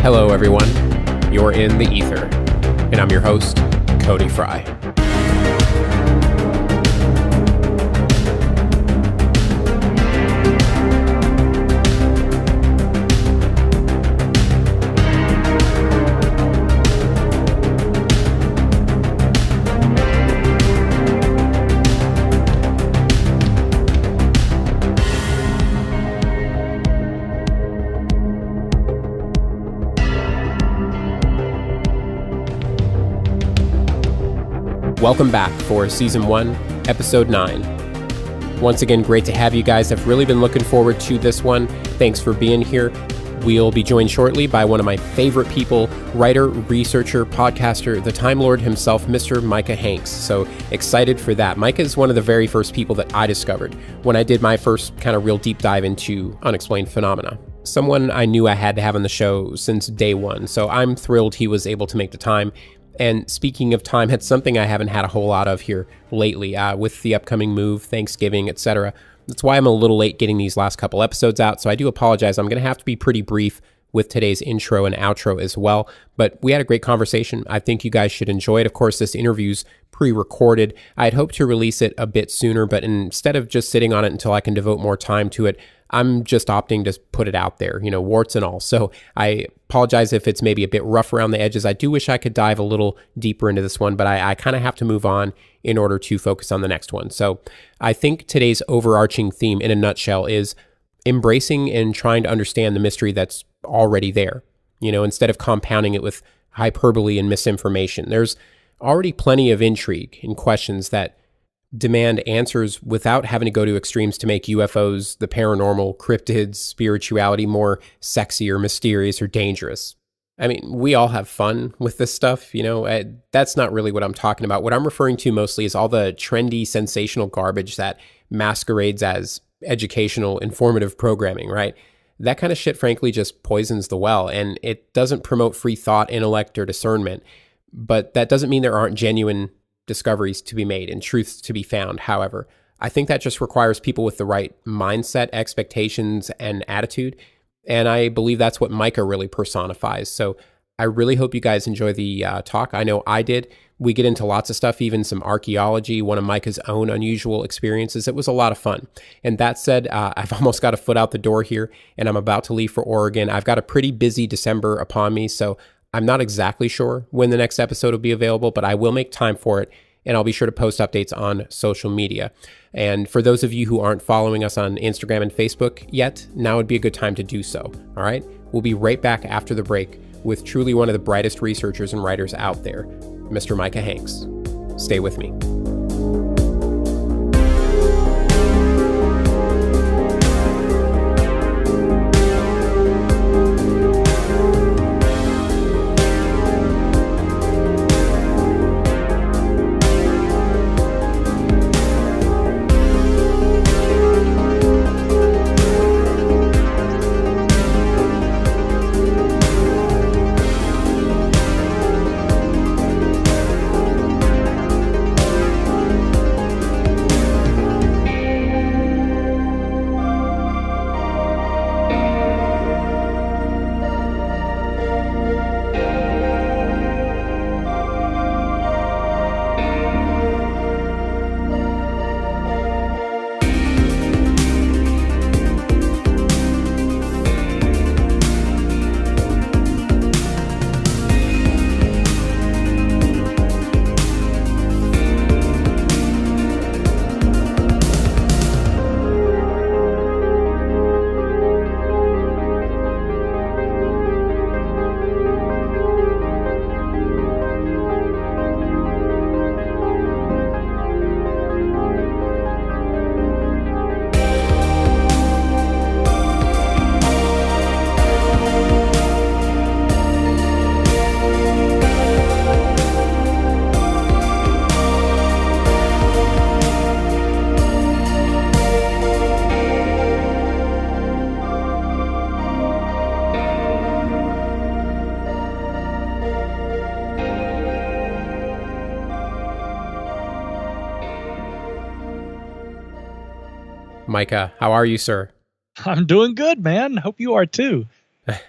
Hello, everyone. You're in the Aether, and I'm your host, Cody Fry. Welcome back for Season 1, Episode 9. Once again, great to have you guys. I've really been looking forward to this one. Thanks for being here. We'll be joined shortly by one of my favorite people, writer, researcher, podcaster, the Time Lord himself, Mr. Micah Hanks. So excited for that. Micah is one of the very first people that I discovered when I did my first kind of real deep dive into unexplained phenomena. Someone I knew I had to have on the show since day one, so I'm thrilled he was able to make the time. And speaking of time, it's something I haven't had a whole lot of here lately with the upcoming move, Thanksgiving, etc. That's why I'm a little late getting these last couple episodes out, so I do apologize. I'm going to have to be pretty brief with today's intro and outro as well, but we had a great conversation. I think you guys should enjoy it. Of course, this interview's pre-recorded. I'd hoped to release it a bit sooner, but instead of just sitting on it until I can devote more time to it, I'm just opting to put it out there, warts and all. So I apologize if it's maybe a bit rough around the edges. I do wish I could dive a little deeper into this one, but I kind of have to move on in order to focus on the next one. So I think today's overarching theme in a nutshell is embracing and trying to understand the mystery that's already there, instead of compounding it with hyperbole and misinformation. There's already plenty of intrigue and questions that demand answers without having to go to extremes to make UFOs, the paranormal, cryptids, spirituality more sexy or mysterious or dangerous. I mean, we all have fun with this stuff, that's not really what I'm talking about. What I'm referring to mostly is all the trendy, sensational garbage that masquerades as educational, informative programming, right? That kind of shit, frankly, just poisons the well, and it doesn't promote free thought, intellect, or discernment. But that doesn't mean there aren't genuine discoveries to be made and truths to be found. However, I think that just requires people with the right mindset, expectations, and attitude. And I believe that's what Micah really personifies. So I really hope you guys enjoy the talk. I know I did. We get into lots of stuff, even some archaeology, one of Micah's own unusual experiences. It was a lot of fun. And that said, I've almost got a foot out the door here, and I'm about to leave for Oregon. I've got a pretty busy December upon me, so I'm not exactly sure when the next episode will be available, but I will make time for it, and I'll be sure to post updates on social media. And for those of you who aren't following us on Instagram and Facebook yet, now would be a good time to do so, all right? We'll be right back after the break with truly one of the brightest researchers and writers out there, Mr. Micah Hanks. Stay with me. Micah, how are you, sir? I'm doing good, man. Hope you are too.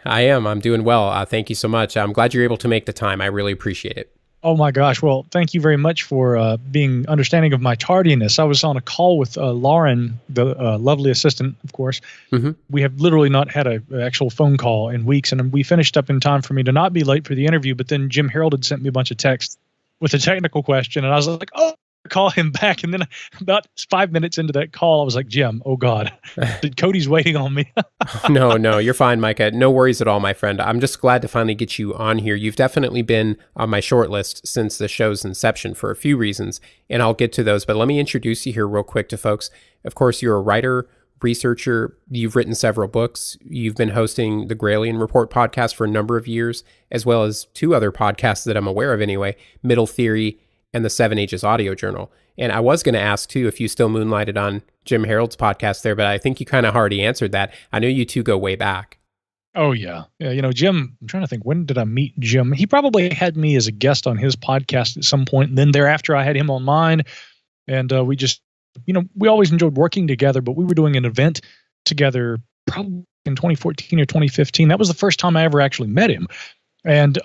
I am. I'm doing well. Thank you so much. I'm glad you're able to make the time. I really appreciate it. Oh my gosh. Well, thank you very much for being understanding of my tardiness. I was on a call with Lauren, the lovely assistant, of course. Mm-hmm. We have literally not had an actual phone call in weeks, and we finished up in time for me to not be late for the interview. But then Jim Harold had sent me a bunch of texts with a technical question, and I was like, oh, call him back. And then about 5 minutes into that call, I was like, Jim, oh God, Cody's waiting on me. No, you're fine, Micah. No worries at all, my friend. I'm just glad to finally get you on here. You've definitely been on my short list since the show's inception for a few reasons, and I'll get to those. But let me introduce you here real quick to folks. Of course, you're a writer, researcher. You've written several books. You've been hosting the Grailian Report podcast for a number of years, as well as two other podcasts that I'm aware of anyway, Middle Theory and the 7 Ages Audio Journal. And I was going to ask, too, if you still moonlighted on Jim Harold's podcast there, but I think you kind of already answered that. I know you two go way back. Oh, yeah. Yeah. Jim, I'm trying to think, when did I meet Jim? He probably had me as a guest on his podcast at some point. And then thereafter, I had him on mine. And we just, we always enjoyed working together, but we were doing an event together probably in 2014 or 2015. That was the first time I ever actually met him. And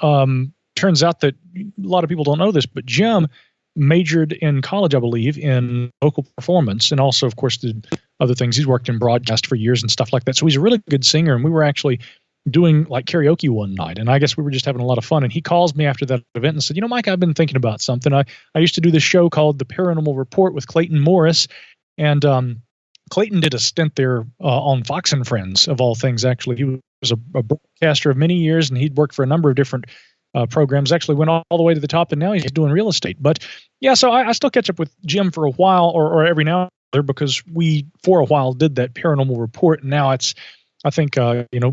turns out that a lot of people don't know this, but Jim majored in college, I believe, in vocal performance, and also, of course, did other things. He's worked in broadcast for years and stuff like that. So he's a really good singer, and we were actually doing like karaoke one night, and I guess we were just having a lot of fun. And he calls me after that event and said, Mike, I've been thinking about something. I used to do this show called The Paranormal Report with Clayton Morris, and Clayton did a stint there on Fox and Friends, of all things, actually. He was a broadcaster of many years, and he'd worked for a number of different programs, actually went all the way to the top, and now he's doing real estate. But yeah, so I still catch up with Jim for a while, or every now and then, because we, for a while, did that paranormal report. And now I think,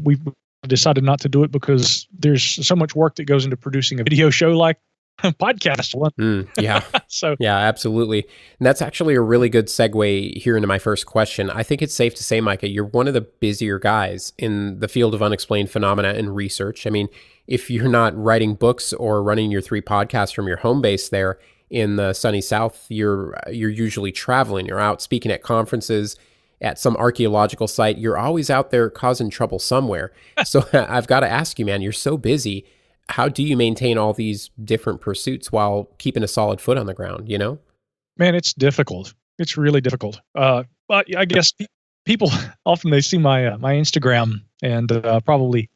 we've decided not to do it because there's so much work that goes into producing a video show like a podcast one. Yeah. So yeah, absolutely. And that's actually a really good segue here into my first question. I think it's safe to say, Micah, you're one of the busier guys in the field of unexplained phenomena and research. I mean, if you're not writing books or running your 3 podcasts from your home base there in the sunny South, you're usually traveling. You're out speaking at conferences, at some archaeological site. You're always out there causing trouble somewhere. So I've got to ask you, man, you're so busy. How do you maintain all these different pursuits while keeping a solid foot on the ground, Man, it's difficult. It's really difficult. But I guess people often, they see my Instagram and probably,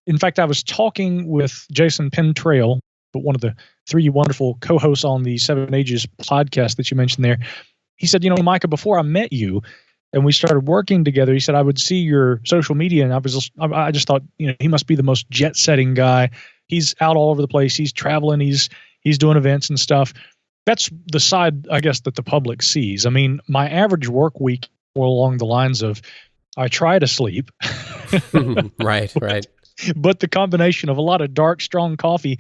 in fact, I was talking with Jason Pentrail, but one of the 3 wonderful co-hosts on the 7 Ages podcast that you mentioned there. He said, Micah, before I met you and we started working together, he said, I would see your social media, and I just thought, he must be the most jet-setting guy. He's out all over the place. He's traveling. He's doing events and stuff. That's the side, I guess, that the public sees. I mean, my average work week more along the lines of, I try to sleep. Right. But the combination of a lot of dark, strong coffee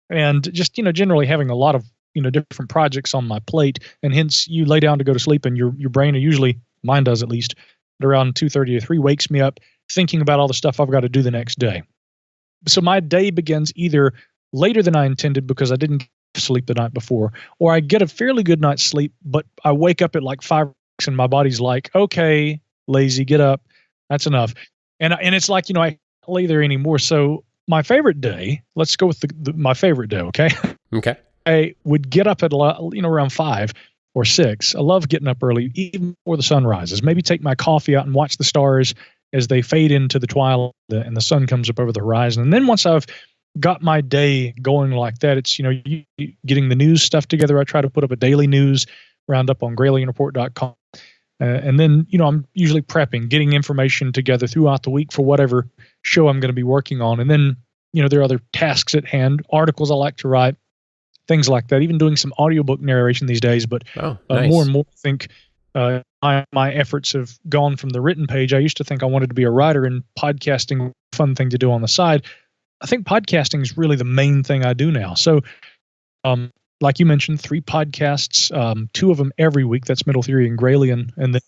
and just, generally having a lot of, different projects on my plate, and hence you lay down to go to sleep, and your brain, or usually mine does at least, at around 2:30 or 3, wakes me up thinking about all the stuff I've got to do the next day. So my day begins either later than I intended because I didn't sleep the night before, or I get a fairly good night's sleep, but I wake up at like 5 and my body's like, okay, lazy, get up. That's enough. And it's like, I can't lay there anymore. So my favorite day, let's go with my favorite day. Okay. Okay. I would get up at, around 5 or 6. I love getting up early, even before the sun rises, maybe take my coffee out and watch the stars as they fade into the twilight and the sun comes up over the horizon. And then once I've got my day going like that, it's, getting the news stuff together. I try to put up a daily news roundup on GrailianReport.com. And then, I'm usually prepping, getting information together throughout the week for whatever show I'm going to be working on. And then, there are other tasks at hand, articles I like to write, things like that, even doing some audiobook narration these days. But nice. More and more, I think my efforts have gone from the written page. I used to think I wanted to be a writer, and podcasting, fun thing to do on the side. I think podcasting is really the main thing I do now. So, like you mentioned, 3 podcasts, 2 of them every week. That's Middle Theory and Grailian, and then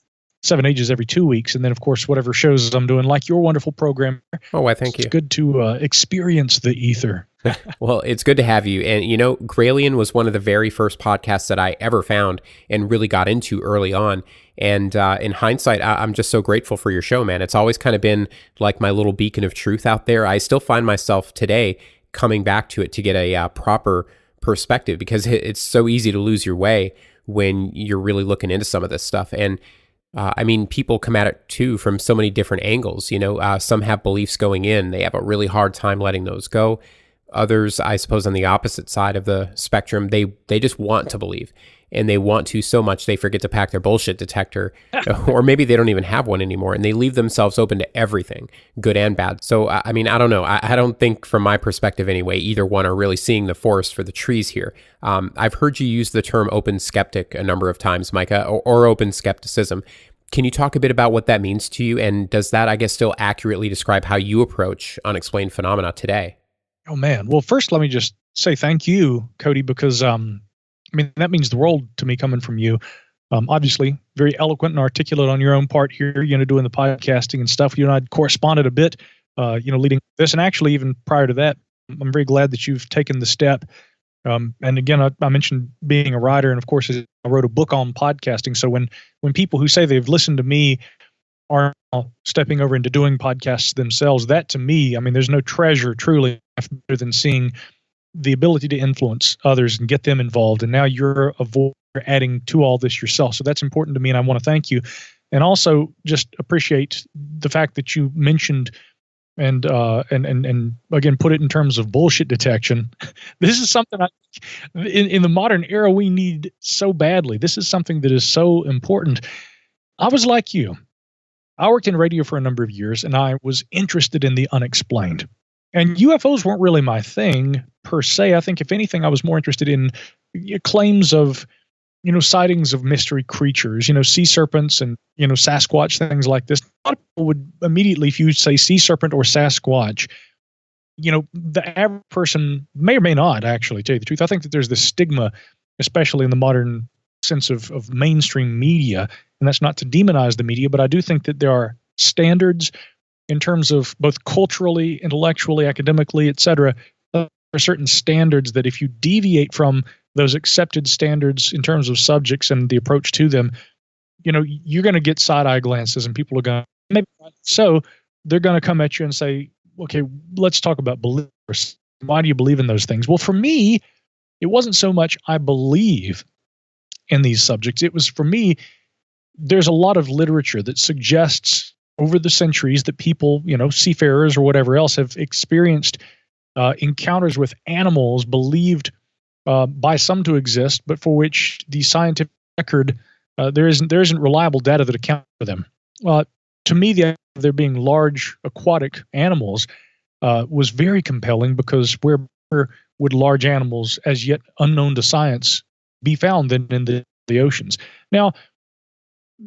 7 Ages every 2 weeks. And then, of course, whatever shows I'm doing, like your wonderful program. Oh, I thank you. It's good to experience the ether. Well, it's good to have you. And, Gralien was one of the very first podcasts that I ever found and really got into early on. And in hindsight, I'm just so grateful for your show, man. It's always kind of been like my little beacon of truth out there. I still find myself today coming back to it to get a proper perspective, because it's so easy to lose your way when you're really looking into some of this stuff. And people come at it too from so many different angles. Some have beliefs going in, they have a really hard time letting those go. Others, I suppose, on the opposite side of the spectrum, they just want to believe, and they want to so much they forget to pack their bullshit detector, or maybe they don't even have one anymore, and they leave themselves open to everything, good and bad. So, I don't know. I don't think, from my perspective anyway, either one are really seeing the forest for the trees here. I've heard you use the term open skeptic a number of times, Micah, or open skepticism. Can you talk a bit about what that means to you, and does that, I guess, still accurately describe how you approach unexplained phenomena today? Oh, man. Well, first, let me just say thank you, Cody, because that means the world to me coming from you. Obviously, very eloquent and articulate on your own part here, doing the podcasting and stuff. You and I corresponded a bit, leading this. And actually, even prior to that, I'm very glad that you've taken the step. And again, I mentioned being a writer. And of course, I wrote a book on podcasting. So when people who say they've listened to me are stepping over into doing podcasts themselves, that to me, there's no treasure truly better than seeing the ability to influence others and get them involved. And now you're adding to all this yourself. So that's important to me, and I want to thank you. And also just appreciate the fact that you mentioned and again, put it in terms of bullshit detection. This is something in the modern era we need so badly. This is something that is so important. I was like you. I worked in radio for a number of years, and I was interested in the unexplained. And UFOs weren't really my thing per se. I think, if anything, I was more interested in claims of, sightings of mystery creatures, sea serpents and, Sasquatch, things like this. A lot of people would immediately, if you say sea serpent or Sasquatch, the average person may or may not actually tell you the truth. I think that there's this stigma, especially in the modern sense of mainstream media, and that's not to demonize the media, but I do think that there are standards in terms of both culturally, intellectually, academically, et cetera. There are certain standards that if you deviate from those accepted standards in terms of subjects and the approach to them, you're going to get side-eye glances, and people are going to, maybe not so, they're going to come at you and say, okay, let's talk about beliefs. Why do you believe in those things? Well, for me, it wasn't so much I believe in these subjects. It was, for me, there's a lot of literature that suggests over the centuries that people, seafarers or whatever else, have experienced encounters with animals believed by some to exist, but for which the scientific record, there isn't reliable data that account for them. To me, the idea of there being large aquatic animals was very compelling, because where would large animals, as yet unknown to science, be found than in the oceans? Now,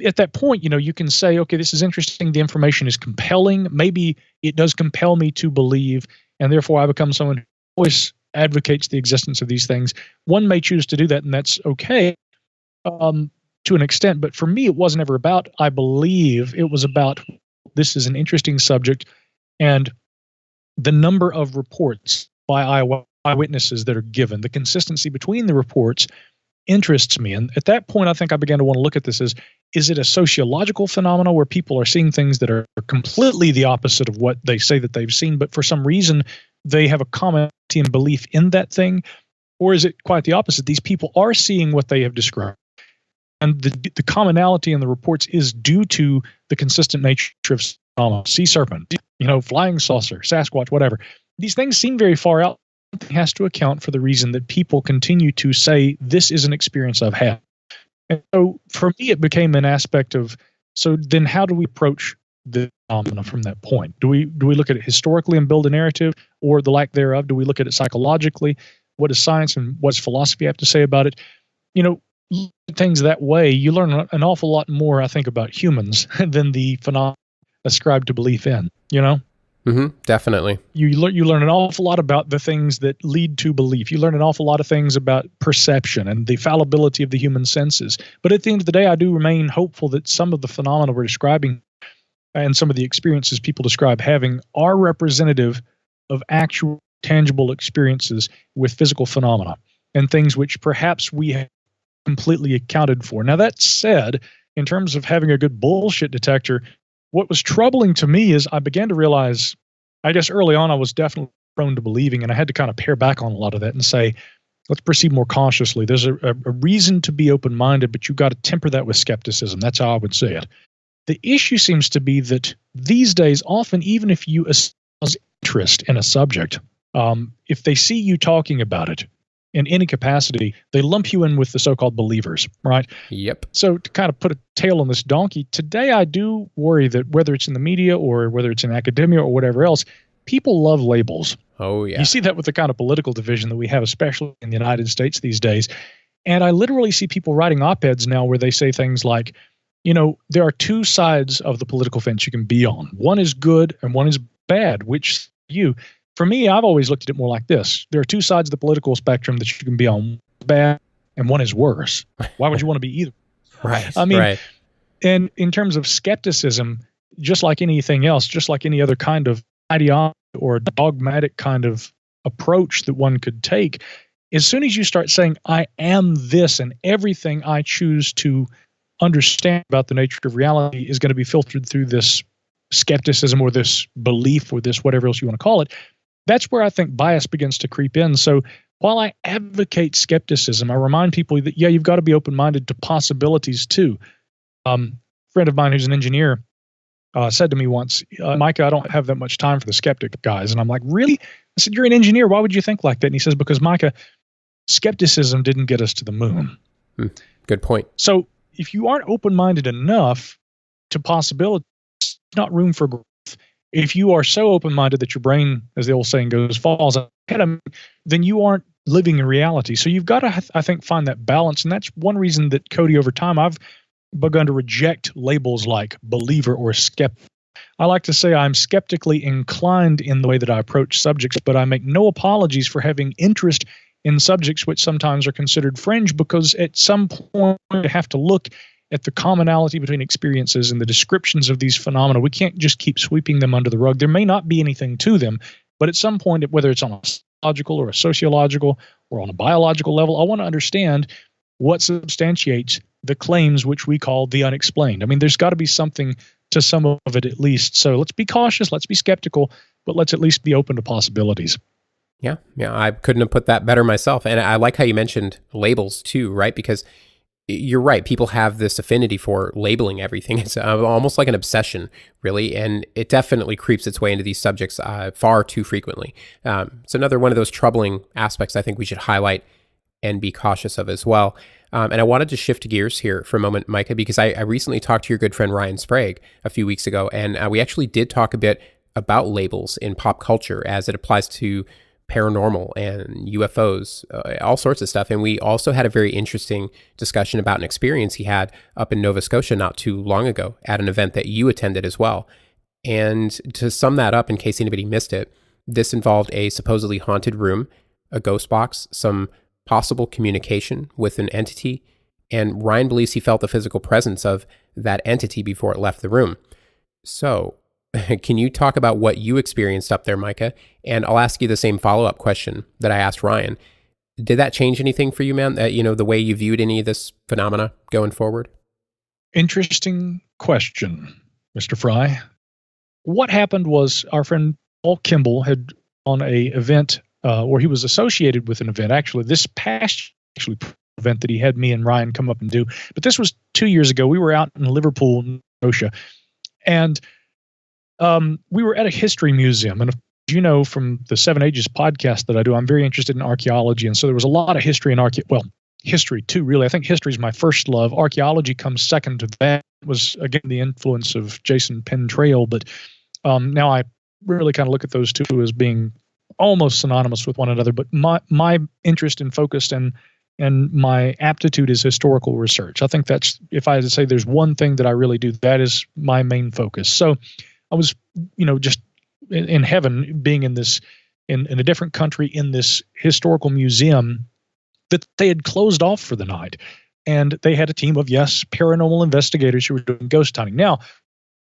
at that point, you can say, okay, this is interesting. The information is compelling. Maybe it does compel me to believe, and therefore I become someone who always advocates the existence of these things. One may choose to do that, and that's okay to an extent. But for me, it wasn't ever about I believe. It was about, this is an interesting subject, and the number of reports by eyewitnesses that are given, the consistency between the reports, interests me. And at that point, I think I began to want to look at this as, is it a sociological phenomenon where people are seeing things that are completely the opposite of what they say that they've seen, but for some reason they have a commonality and belief in that thing? Or is it quite the opposite? These people are seeing what they have described, and the commonality in the reports is due to the consistent nature of sea serpent, flying saucer, Sasquatch, whatever. These things seem very far out. Something has to account for the reason that people continue to say, this is an experience I've had. And so for me, it became an aspect of, so then how do we approach the phenomena from that point? Do we look at it historically and build a narrative, or the lack thereof? Do we look at it psychologically? What does science and what does philosophy have to say about it? Look at things that way, you learn an awful lot more, I think, about humans than the phenomena ascribed to belief in, Mm-hmm, definitely. You learn an awful lot about the things that lead to belief. You learn an awful lot of things about perception and the fallibility of the human senses. But at the end of the day, I do remain hopeful that some of the phenomena we're describing and some of the experiences people describe having are representative of actual tangible experiences with physical phenomena and things which perhaps we have completely accounted for. Now, that said, in terms of having a good bullshit detector, what was troubling to me is I began to realize, I guess early on I was definitely prone to believing, and I had to kind of pare back on a lot of that and say, let's proceed more cautiously. There's a reason to be open-minded, but you've got to temper that with skepticism. That's how I would say it. The issue seems to be that these days, often even if you espouse interest in a subject, if they see you talking about it in any capacity, they lump you in with the so-called believers, right? Yep. So to kind of put a tail on this donkey, today I do worry that whether it's in the media or whether it's in academia or whatever else, people love labels. Oh, yeah. You see that with the kind of political division that we have, especially in the United States these days. And I literally see people writing op-eds now where they say things like, you know, there are two sides of the political fence you can be on. One is good and one is bad, which you. For me, I've always looked at it more like this. There are two sides of the political spectrum that you can be on. One is bad and one is worse. Why would you want to be either? Right. I mean, right. And in terms of skepticism, just like anything else, just like any other kind of ideology or dogmatic kind of approach that one could take, as soon as you start saying, I am this and everything I choose to understand about the nature of reality is going to be filtered through this skepticism or this belief or this whatever else you want to call it, that's where I think bias begins to creep in. So while I advocate skepticism, I remind people that, yeah, you've got to be open-minded to possibilities too. A friend of mine who's an engineer said to me once, Micah, I don't have that much time for the skeptic guys. And I'm like, really? I said, you're an engineer. Why would you think like that? And he says, because Micah, skepticism didn't get us to the moon. Good point. So if you aren't open-minded enough to possibilities, not room for growth. If you are so open-minded that your brain, as the old saying goes, falls ahead, then you aren't living in reality. So you've got to, I think, find that balance. And that's one reason that, Cody, over time, I've begun to reject labels like believer or skeptic. I like to say I'm skeptically inclined in the way that I approach subjects, but I make no apologies for having interest in subjects which sometimes are considered fringe, because at some point you have to look at the commonality between experiences and the descriptions of these phenomena. We can't just keep sweeping them under the rug. There may not be anything to them, but at some point, whether it's on a psychological or a sociological or on a biological level, I want to understand what substantiates the claims which we call the unexplained. I mean, there's got to be something to some of it at least. So let's be cautious, let's be skeptical, but let's at least be open to possibilities. Yeah, I couldn't have put that better myself. And I like how you mentioned labels too, right? Because you're right. People have this affinity for labeling everything. It's almost like an obsession, really. And it definitely creeps its way into these subjects far too frequently. It's another one of those troubling aspects I think we should highlight and be cautious of as well. And I wanted to shift gears here for a moment, Micah, because I recently talked to your good friend Ryan Sprague a few weeks ago. And we actually did talk a bit about labels in pop culture as it applies to paranormal and UFOs, all sorts of stuff. And we also had a very interesting discussion about an experience he had up in Nova Scotia not too long ago at an event that you attended as well. And to sum that up, in case anybody missed it, this involved a supposedly haunted room, a ghost box, some possible communication with an entity, and Ryan believes he felt the physical presence of that entity before it left the room. So can you talk about what you experienced up there, Micah? And I'll ask you the same follow-up question that I asked Ryan. Did that change anything for you, man? The way you viewed any of this phenomena going forward? Interesting question, Mr. Fry. What happened was our friend Paul Kimball had on a event, or he was associated with an event, actually, this past event that he had me and Ryan come up and do. But this was 2 years ago. We were out in Liverpool, Nova Scotia, and we were at a history museum. And as you know from the 7 Ages podcast that I do, I'm very interested in archaeology. And so there was a lot of history and history too, really. I think history is my first love. Archaeology comes second to that. It was, again, the influence of Jason Penn Trail. But now I really kind of look at those two as being almost synonymous with one another. But my interest and focus and my aptitude is historical research. I think that's, if I had to say there's one thing that I really do, that is my main focus. So I was, just in heaven, being in this, in a different country, in this historical museum that they had closed off for the night. And they had a team of, paranormal investigators who were doing ghost hunting. Now,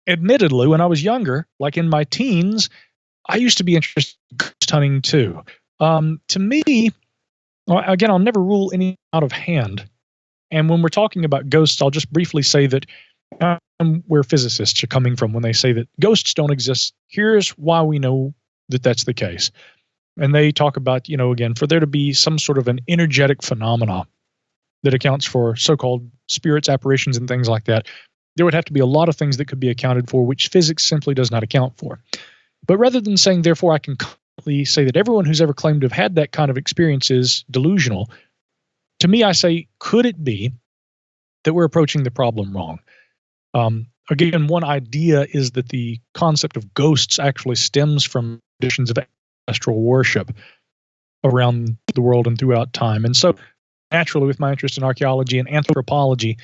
admittedly, when I was younger, like in my teens, I used to be interested in ghost hunting too. To me, well, again, I'll never rule any out of hand. And when we're talking about ghosts, I'll just briefly say that where physicists are coming from when they say that ghosts don't exist. Here's why we know that that's the case. And they talk about, again, for there to be some sort of an energetic phenomena that accounts for so-called spirits, apparitions, and things like that, there would have to be a lot of things that could be accounted for, which physics simply does not account for. But rather than saying, therefore, I can confidently say that everyone who's ever claimed to have had that kind of experience is delusional, to me, I say, could it be that we're approaching the problem wrong? Again, one idea is that the concept of ghosts actually stems from traditions of ancestral worship around the world and throughout time. And so, naturally, with my interest in archaeology and anthropology,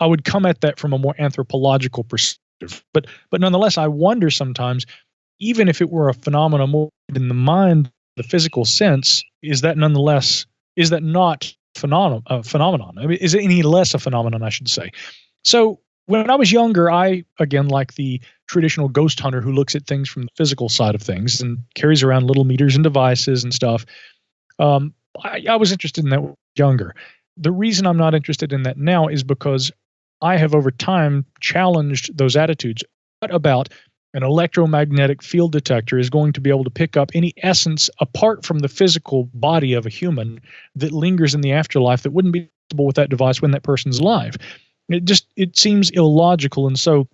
I would come at that from a more anthropological perspective. But nonetheless, I wonder sometimes, even if it were a phenomenon more in the mind, the physical sense, is that not phenomenon? I mean, is it any less a phenomenon, I should say? So when I was younger, I, again, like the traditional ghost hunter who looks at things from the physical side of things and carries around little meters and devices and stuff, I was interested in that when I was younger. The reason I'm not interested in that now is because I have over time challenged those attitudes. What about an electromagnetic field detector is going to be able to pick up any essence apart from the physical body of a human that lingers in the afterlife that wouldn't be possible with that device when that person's alive? It seems illogical. And so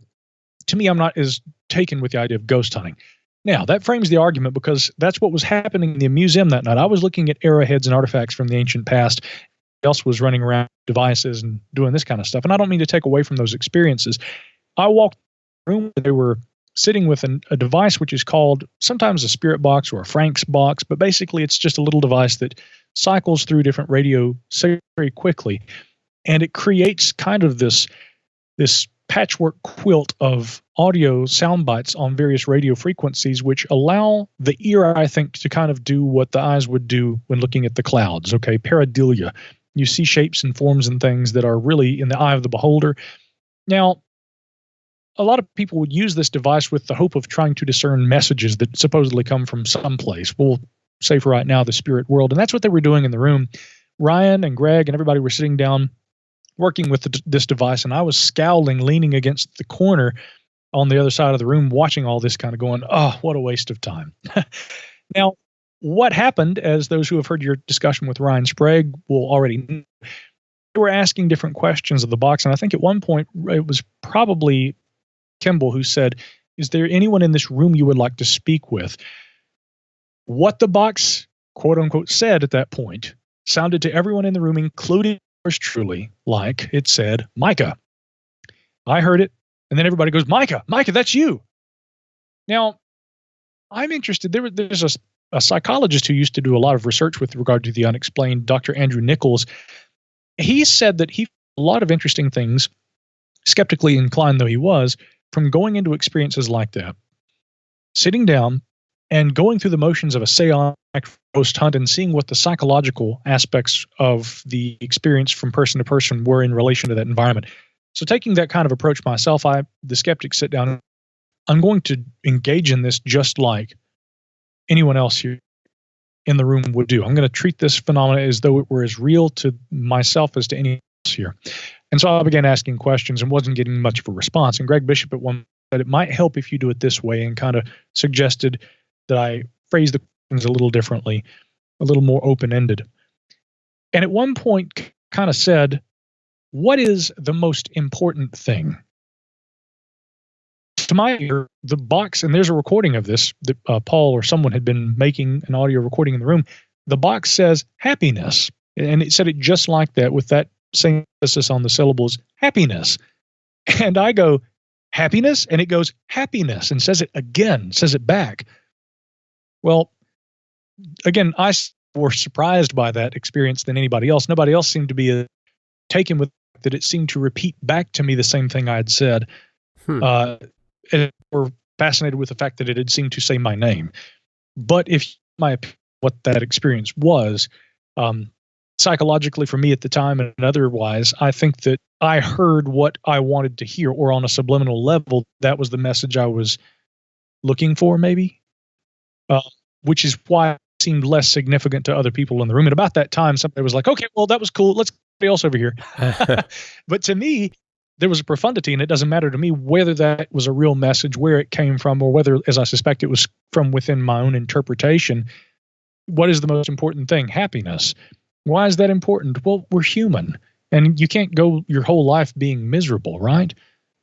to me, I'm not as taken with the idea of ghost hunting. Now, that frames the argument because that's what was happening in the museum that night. I was looking at arrowheads and artifacts from the ancient past. Else was running around devices and doing this kind of stuff. And I don't mean to take away from those experiences. I walked in the room where they were sitting with a device which is called sometimes a spirit box or a Frank's box, but basically it's just a little device that cycles through different radio signals very quickly. And it creates kind of this patchwork quilt of audio sound bites on various radio frequencies, which allow the ear, I think, to kind of do what the eyes would do when looking at the clouds. Okay, pareidolia. You see shapes and forms and things that are really in the eye of the beholder. Now, a lot of people would use this device with the hope of trying to discern messages that supposedly come from someplace. We'll say for right now, the spirit world. And that's what they were doing in the room. Ryan and Greg and everybody were sitting down working with this device, and I was scowling, leaning against the corner on the other side of the room, watching all this kind of going, oh, what a waste of time. Now, what happened, as those who have heard your discussion with Ryan Sprague will already know, they were asking different questions of the box, and I think at one point it was probably Kimball who said, is there anyone in this room you would like to speak with? What the box, quote unquote, said at that point sounded to everyone in the room, including yours truly, like it said, Micah. I heard it, and then everybody goes, Micah, that's you. Now, I'm interested. There's a psychologist who used to do a lot of research with regard to the unexplained, Dr. Andrew Nichols. He said that he a lot of interesting things, skeptically inclined though he was, from going into experiences like that, sitting down and going through the motions of a seance, ghost hunt, and seeing what the psychological aspects of the experience from person to person were in relation to that environment. So taking that kind of approach myself, the skeptic, sit down. I'm going to engage in this just like anyone else here in the room would do. I'm going to treat this phenomenon as though it were as real to myself as to anyone else here. And so I began asking questions and wasn't getting much of a response. And Greg Bishop at one point said it might help if you do it this way, and kind of suggested that I phrase the questions a little differently, a little more open-ended. And at one point kind of said, what is the most important thing? To my ear, the box, and there's a recording of this that Paul or someone had been making an audio recording in the room. The box says happiness. And it said it just like that with that same emphasis on the syllables, happiness. And I go, happiness? And it goes, happiness, and says it again, says it back. Well, again, I was more surprised by that experience than anybody else. Nobody else seemed to be taken with that. It seemed to repeat back to me the same thing I had said. And were fascinated with the fact that it had seemed to say my name. But if my opinion, what that experience was, psychologically for me at the time and otherwise, I think that I heard what I wanted to hear, or on a subliminal level, that was the message I was looking for, maybe. uh, which is why it seemed less significant to other people in the room. And about that time, somebody was like, okay, well, that was cool. Let's get somebody else over here. But to me, there was a profundity, and it doesn't matter to me whether that was a real message, where it came from, or whether, as I suspect, it was from within my own interpretation. What is the most important thing? Happiness. Why is that important? Well, we're human, and you can't go your whole life being miserable, right?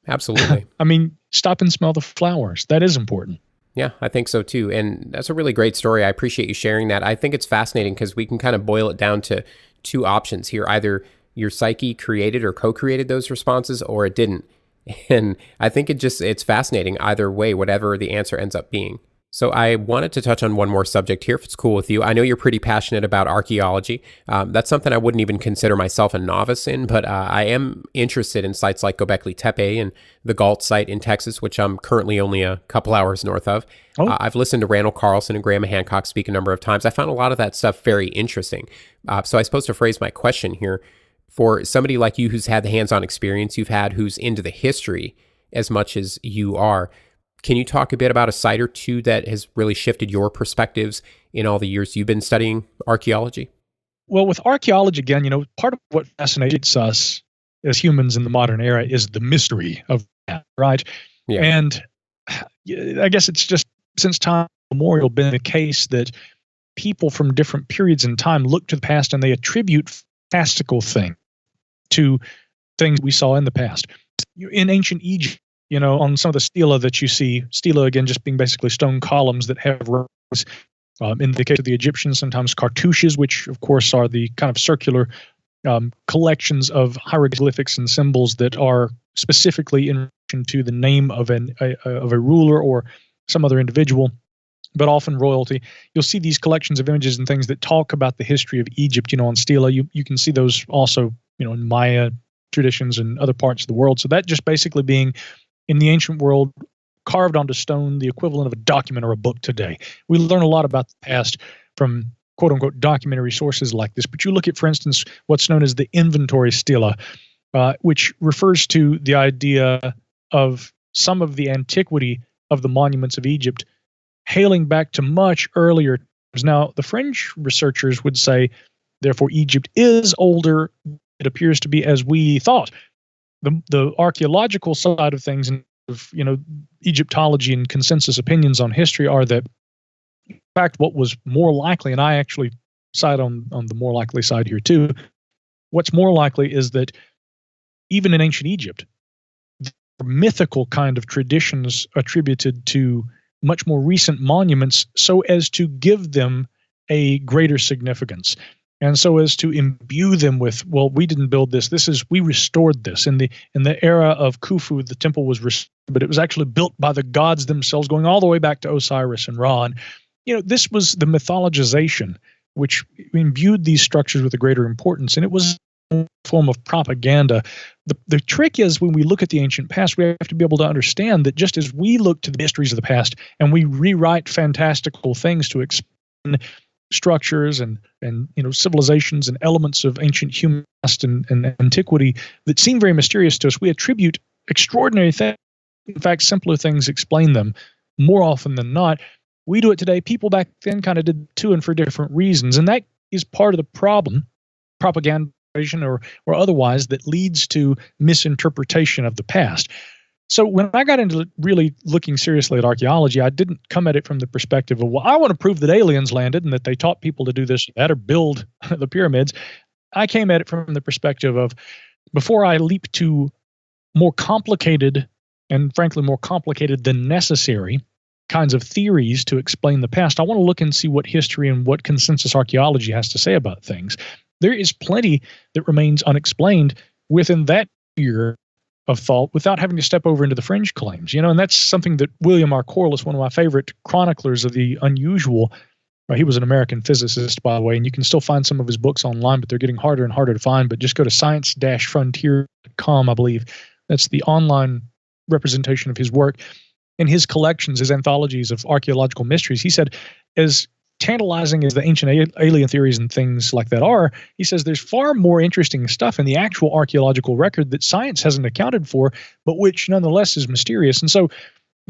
Absolutely. I mean, stop and smell the flowers. That is important. Yeah, I think so too. And that's a really great story. I appreciate you sharing that. I think it's fascinating because we can kind of boil it down to two options here. Either your psyche created or co-created those responses, or it didn't. And I think it's fascinating either way, whatever the answer ends up being. So I wanted to touch on one more subject here, if it's cool with you. I know you're pretty passionate about archaeology. That's something I wouldn't even consider myself a novice in, but I am interested in sites like Göbekli Tepe and the Galt site in Texas, which I'm currently only a couple hours north of. Oh. I've listened to Randall Carlson and Graham Hancock speak a number of times. I found a lot of that stuff very interesting. So I suppose to phrase my question here, for somebody like you who's had the hands-on experience you've had, who's into the history as much as you are, can you talk a bit about a site or two that has really shifted your perspectives in all the years you've been studying archaeology? Well, with archaeology, again, part of what fascinates us as humans in the modern era is the mystery of that, right? Yeah. And I guess it's just since time immemorial been the case that people from different periods in time look to the past and they attribute fantastical things to things we saw in the past. In ancient Egypt, on some of the stela that you see, stela again just being basically stone columns that have rings. In the case of the Egyptians, sometimes cartouches, which of course are the kind of circular collections of hieroglyphics and symbols that are specifically in relation to the name of a ruler or some other individual, but often royalty. You'll see these collections of images and things that talk about the history of Egypt, on stela. You can see those also, in Maya traditions and other parts of the world. So that just basically being, in the ancient world, carved onto stone, the equivalent of a document or a book today. We learn a lot about the past from quote-unquote documentary sources like this. But you look at, for instance, what's known as the inventory stela, which refers to the idea of some of the antiquity of the monuments of Egypt hailing back to much earlier times. Now, the French researchers would say, therefore, Egypt is older, it appears to be, as we thought. The archaeological side of things, and Egyptology and consensus opinions on history are that, in fact, what was more likely, and I actually side on the more likely side here too, what's more likely is that even in ancient Egypt, the mythical kind of traditions attributed to much more recent monuments so as to give them a greater significance. And so as to imbue them with, well, we didn't build this. We restored this. In the era of Khufu, the temple was restored, but it was actually built by the gods themselves, going all the way back to Osiris and Ra. And, this was the mythologization, which imbued these structures with a greater importance. And it was a form of propaganda. The trick is, when we look at the ancient past, we have to be able to understand that just as we look to the mysteries of the past and we rewrite fantastical things to explain structures and civilizations and elements of ancient human past and antiquity that seem very mysterious to us, we attribute extraordinary things. In fact, simpler things explain them more often than not. We do it today. People back then kind of did too, and for different reasons. And that is part of the problem, propaganda or otherwise, that leads to misinterpretation of the past. So when I got into really looking seriously at archaeology, I didn't come at it from the perspective of, well, I want to prove that aliens landed and that they taught people to do this or that or build the pyramids. I came at it from the perspective of, before I leap to more complicated and frankly more complicated than necessary kinds of theories to explain the past, I want to look and see what history and what consensus archaeology has to say about things. There is plenty that remains unexplained within that sphere of thought without having to step over into the fringe claims, and that's something that William R. Corliss, one of my favorite chroniclers of the unusual, he was an American physicist, by the way, and you can still find some of his books online, but they're getting harder and harder to find. But just go to science-frontier.com, I believe. That's the online representation of his work. In his collections, his anthologies of archaeological mysteries, he said, as tantalizing as the ancient alien theories and things like that are, he says there's far more interesting stuff in the actual archaeological record that science hasn't accounted for, but which nonetheless is mysterious. And so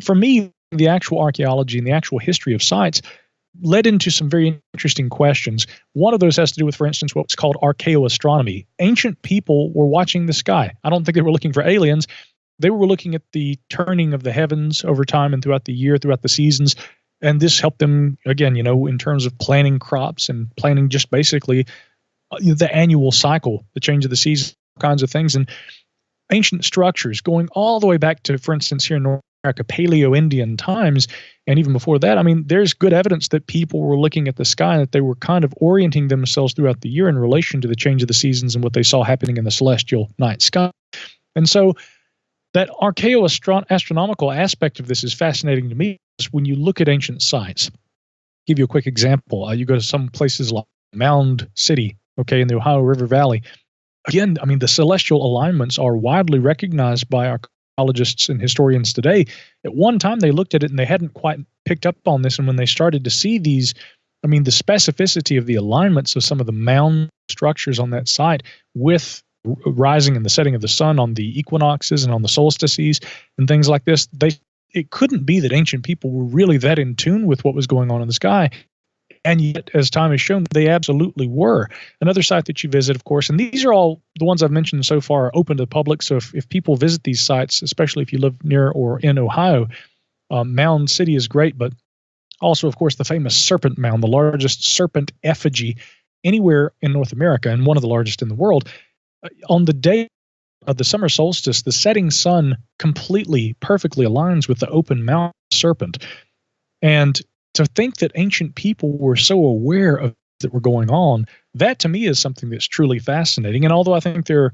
for me, the actual archaeology and the actual history of sites led into some very interesting questions. One of those has to do with, for instance, what's called archaeoastronomy. Ancient people were watching the sky. I don't think they were looking for aliens. They were looking at the turning of the heavens over time and throughout the year, throughout the seasons. And this helped them, again, in terms of planning crops and planning just basically the annual cycle, the change of the seasons, kinds of things. And ancient structures going all the way back to, for instance, here in North America, Paleo-Indian times, and even before that, there's good evidence that people were looking at the sky and that they were kind of orienting themselves throughout the year in relation to the change of the seasons and what they saw happening in the celestial night sky. And so that archaeoastronomical aspect of this is fascinating to me. When you look at ancient sites, I'll give you a quick example. You go to some places like Mound City, in the Ohio River Valley. Again, the celestial alignments are widely recognized by archaeologists and historians today. At one time, they looked at it and they hadn't quite picked up on this. And when they started to see these, the specificity of the alignments of some of the mound structures on that site with rising and the setting of the sun on the equinoxes and on the solstices and things like this, it couldn't be that ancient people were really that in tune with what was going on in the sky. And yet, as time has shown, they absolutely were. Another site that you visit, of course, and these are all the ones I've mentioned so far, are open to the public. So if people visit these sites, especially if you live near or in Ohio, Mound City is great, but also, of course, the famous Serpent Mound, the largest serpent effigy anywhere in North America and one of the largest in the world. On the day of the summer solstice, the setting sun completely, perfectly aligns with the open mouth serpent. And to think that ancient people were so aware of that were going on, that to me is something that's truly fascinating. And although I think there are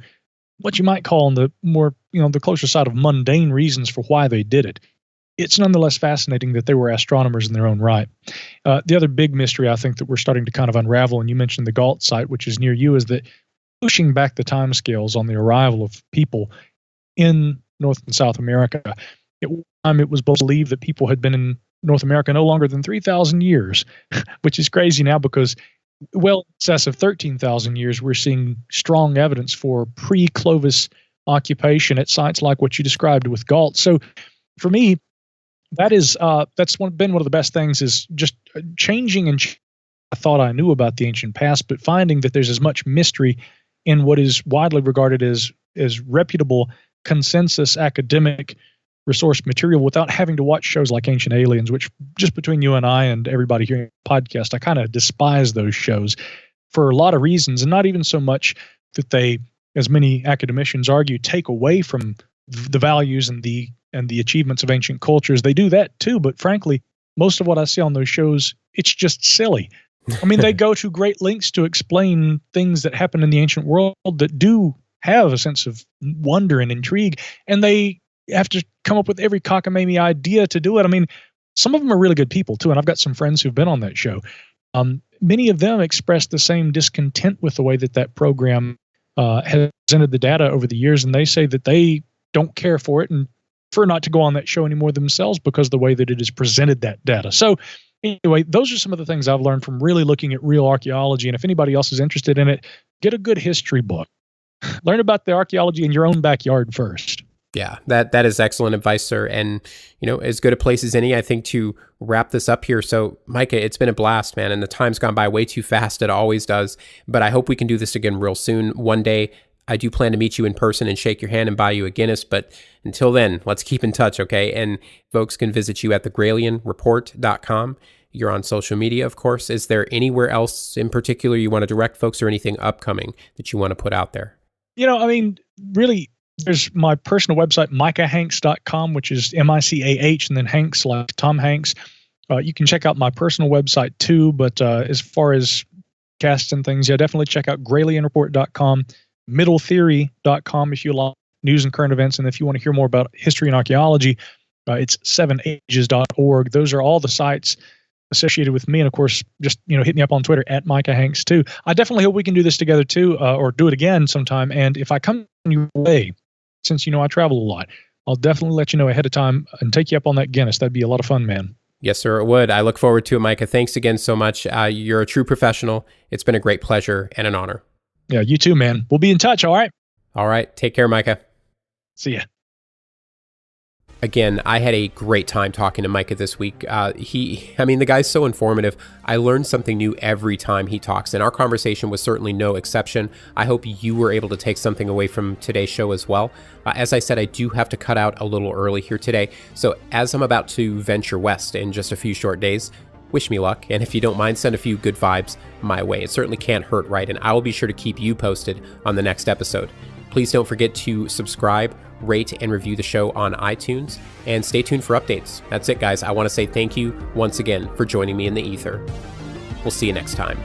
what you might call on the more, the closer side of mundane reasons for why they did it, it's nonetheless fascinating that they were astronomers in their own right. The other big mystery I think that we're starting to kind of unravel, and you mentioned the Galt site, which is near you, is that pushing back the timescales on the arrival of people in North and South America. At one time, it was believed that people had been in North America no longer than 3,000 years, which is crazy now because well in excess of 13,000 years, we're seeing strong evidence for pre-Clovis occupation at sites like what you described with Galt. So for me, that's been one of the best things, is just changing I thought I knew about the ancient past, but finding that there's as much mystery in what is widely regarded as reputable consensus academic resource material without having to watch shows like Ancient Aliens, which, just between you and I and everybody here in the podcast, I kind of despise those shows for a lot of reasons, and not even so much that they, as many academicians argue, take away from the values and the achievements of ancient cultures. They do that too, but frankly, most of what I see on those shows, it's just silly. They go to great lengths to explain things that happen in the ancient world that do have a sense of wonder and intrigue, and they have to come up with every cockamamie idea to do it. Some of them are really good people too, and I've got some friends who've been on that show. Many of them express the same discontent with the way that program has presented the data over the years, and they say that they don't care for it and prefer not to go on that show anymore themselves because of the way that it has presented that data. So anyway, those are some of the things I've learned from really looking at real archaeology. And if anybody else is interested in it, get a good history book. Learn about the archaeology in your own backyard first. Yeah, that is excellent advice, sir. And, as good a place as any, I think, to wrap this up here. So, Micah, it's been a blast, man. And the time's gone by way too fast. It always does. But I hope we can do this again real soon. One day, I do plan to meet you in person and shake your hand and buy you a Guinness. But until then, let's keep in touch, okay? And folks can visit you at thegralianreport.com. You're on social media, of course. Is there anywhere else in particular you want to direct folks, or anything upcoming that you want to put out there? Really, there's my personal website, micahhanks.com, which is MICAH, and then Hanks like Tom Hanks. You can check out my personal website too, but as far as casts and things, definitely check out gralianreport.com, middletheory.com if you like news and current events, and if you want to hear more about history and archaeology, it's 7ages.org. Those are all the sites associated with me, and of course, just hit me up on Twitter at Micah Hanks too. I definitely hope we can do this together too, or do it again sometime. And if I come your way, since I travel a lot, I'll definitely let you know ahead of time and take you up on that Guinness. That'd be a lot of fun, man. Yes, sir, it would. I look forward to it, Micah. Thanks again so much. You're a true professional. It's been a great pleasure and an honor. Yeah, you too, man. We'll be in touch. All right. All right. Take care, Micah. See ya. Again, I had a great time talking to Micah this week. The guy's so informative. I learned something new every time he talks, and our conversation was certainly no exception. I hope you were able to take something away from today's show as well. As I said, I do have to cut out a little early here today, so as I'm about to venture west in just a few short days, wish me luck, and if you don't mind, send a few good vibes my way. It certainly can't hurt, right? And I will be sure to keep you posted on the next episode. Please don't forget to subscribe, rate, and review the show on iTunes, and stay tuned for updates. That's it, guys. I want to say thank you once again for joining me in the Aether. We'll see you next time.